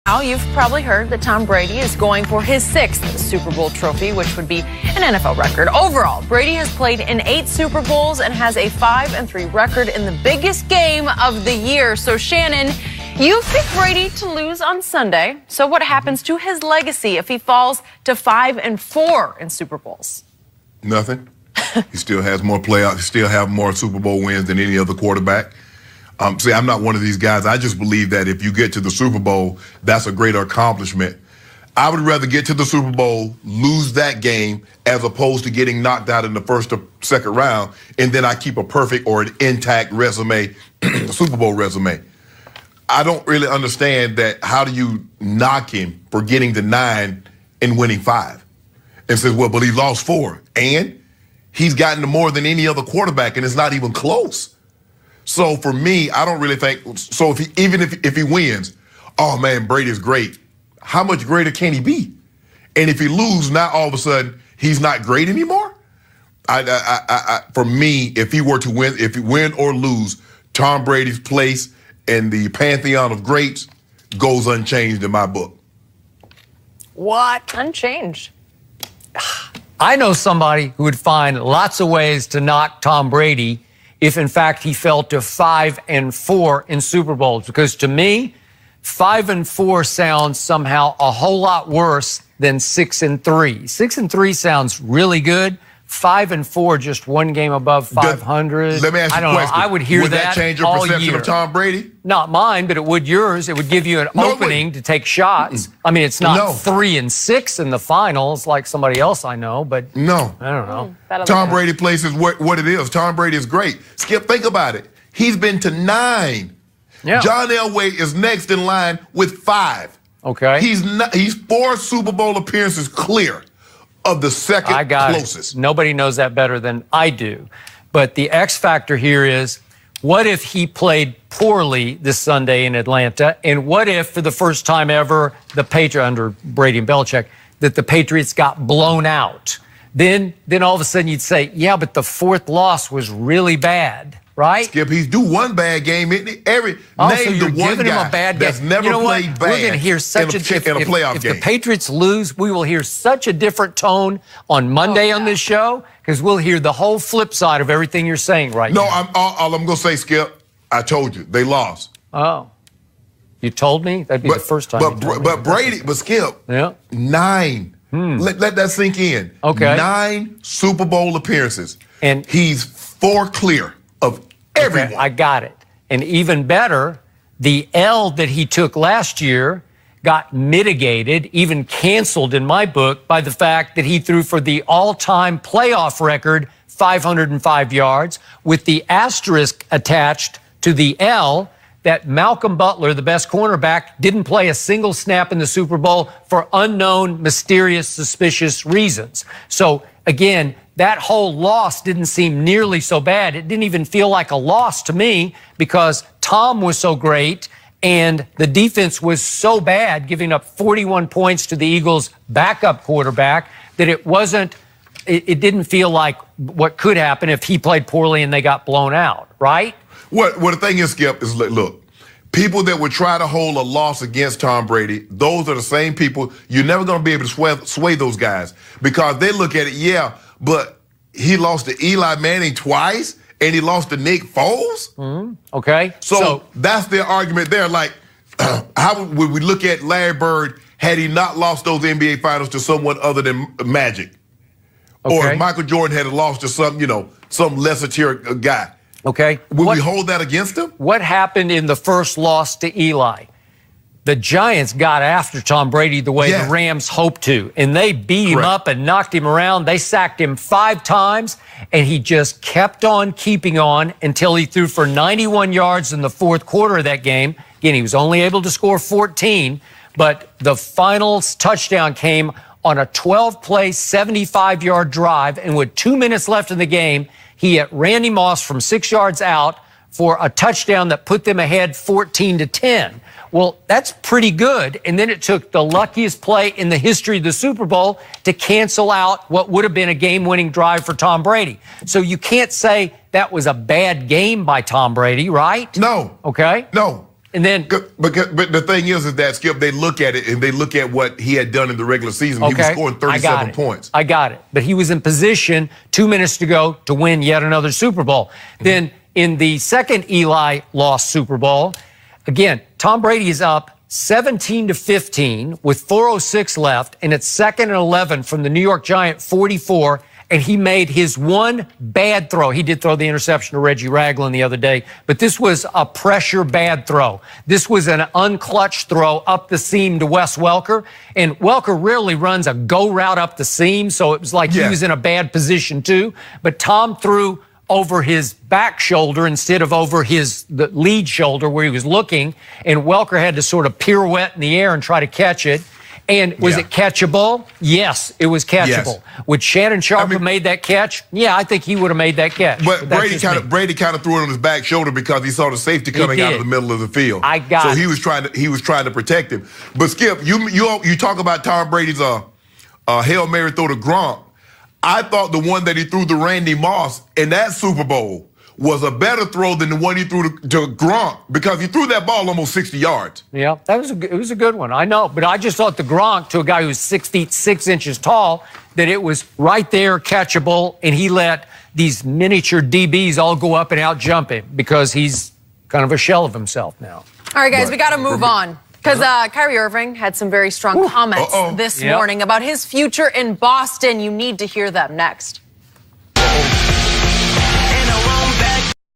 Now, you've probably heard that Tom Brady is going for his 6th Super Bowl trophy, which would be an NFL record. Overall, Brady has played in 8 Super Bowls and has a 5-3 record in the biggest game of the year. So, Shannon, you picked Brady to lose on Sunday. So what happens to his legacy if he falls to 5-4 in Super Bowls? Nothing. He still has more playoffs. He still have more Super Bowl wins than any other quarterback. See, I'm not one of these guys. I just believe that if you get to the Super Bowl, that's a greater accomplishment. I would rather get to the Super Bowl, lose that game, as opposed to getting knocked out in the first or second round, and then I keep a perfect or an intact resume, Super Bowl resume. I don't really understand that. How do you knock him for getting to 9 and winning 5? And says, well, but he lost 4. And he's gotten to more than any other quarterback, and it's not even close. So for me, I don't really think, so if he wins, oh man, Brady's great. How much greater can he be? And if he loses, now all of a sudden he's not great anymore? For me, if he were to win, if he win or lose, Tom Brady's place in the pantheon of greats goes unchanged in my book. What? Unchanged? I know somebody who would find lots of ways to knock Tom Brady if, in fact, he fell to 5-4 in Super Bowls. Because to me, 5-4 sounds somehow a whole lot worse than 6-3. 6-3 sounds really good. 5-4, just one game above 500. Let me ask you a question. I would hear would that change your perception of Tom Brady? Not mine, but it would yours. It would give you an opening to take shots. I mean, it's not 3-6 in the finals like somebody else I know, but no, I don't know. Tom Brady plays is what it is. Tom Brady is great. Skip, think about it. He's been to 9. Yeah. John Elway is next in line with 5. Okay. He's 4 Super Bowl appearances clear of the second closest. Nobody knows that better than I do. But the X factor here is, what if he played poorly this Sunday in Atlanta? And what if, for the first time ever, the Patriots, under Brady and Belichick, that the Patriots got blown out? Then all of a sudden you'd say, yeah, but the 4th loss was really bad, right? Skip, he's do one bad game, isn't he? So you're giving him a bad game. That's never played bad. We're going to hear such in a playoff if game. the Patriots lose, we will hear such a different tone on Monday on this show, because we'll hear the whole flip side of everything you're saying right now. No, all I'm going to say, Skip, I told you, they lost. Oh. You told me? That'd be the first time. But Brady, Skip, 9. Let that sink in. Okay. 9 Super Bowl appearances. And he's 4 clear of everyone. Okay, I got it. And even better, the L that he took last year got mitigated, even canceled in my book, by the fact that he threw for the all-time playoff record, 505 yards, with the asterisk attached to the L that Malcolm Butler, the best cornerback, didn't play a single snap in the Super Bowl for unknown, mysterious, suspicious reasons. So, again, that whole loss didn't seem nearly so bad. It didn't even feel like a loss to me, because Tom was so great and the defense was so bad, giving up 41 points to the Eagles' backup quarterback, that it didn't feel like what could happen if he played poorly and they got blown out, right? What the thing is, Skip, is look, people that would try to hold a loss against Tom Brady, those are the same people. You're never going to be able to sway those guys, because they look at it, but he lost to Eli Manning twice, and he lost to Nick Foles. Okay. So that's their argument there. Like, how would we look at Larry Bird had he not lost those NBA Finals to someone other than Magic? Okay. Or if Michael Jordan had lost to some lesser tier guy? Okay. Would we hold that against him? What happened in the first loss to Eli? The Giants got after Tom Brady the way the Rams hoped to, and they beat him up and knocked him around. They sacked him 5 times, and he just kept on keeping on until he threw for 91 yards in the 4th quarter of that game. Again, he was only able to score 14, but the final touchdown came on a 12-play, 75-yard drive, and with 2 minutes left in the game, he hit Randy Moss from 6 yards out for a touchdown that put them ahead 14-10. Well, that's pretty good. And then it took the luckiest play in the history of the Super Bowl to cancel out what would have been a game-winning drive for Tom Brady. So you can't say that was a bad game by Tom Brady, right? No. Okay. No. And then, but the thing is that, Skip, they look at it and they look at what he had done in the regular season. Okay, he was scoring 37 points. I got it. But he was in position 2 minutes to go to win yet another Super Bowl. Then in the second Eli lost Super Bowl, again, Tom Brady is up 17-15 with 4:06 left, and it's 2nd and 11 from the New York Giant 44. And he made his one bad throw. He did throw the interception to Reggie Ragland the other day, but this was a pressure bad throw. This was an unclutched throw up the seam to Wes Welker, and Welker rarely runs a go route up the seam, so it was like he was in a bad position too. But Tom threw over his back shoulder instead of over the lead shoulder where he was looking, and Welker had to sort of pirouette in the air and try to catch it. And was it catchable? Yes, it was catchable. Yes. Would Shannon Sharpe have made that catch? Yeah, I think he would have made that catch. But Brady kind of threw it on his back shoulder because he saw the safety coming out of the middle of the field. I got it. So he was trying to protect him. But Skip, you talk about Tom Brady's Hail Mary throw to Gronk. I thought the one that he threw to Randy Moss in that Super Bowl was a better throw than the one he threw to Gronk, because he threw that ball almost 60 yards. Yeah, it was a good one. I know, but I just thought the Gronk to a guy who's 6 feet 6 inches tall, that it was right there, catchable, and he let these miniature DBs all go up and out jump him because he's kind of a shell of himself now. All right, guys, we got to move on. Because Kyrie Irving had some very strong comments this morning about his future in Boston. You need to hear them next.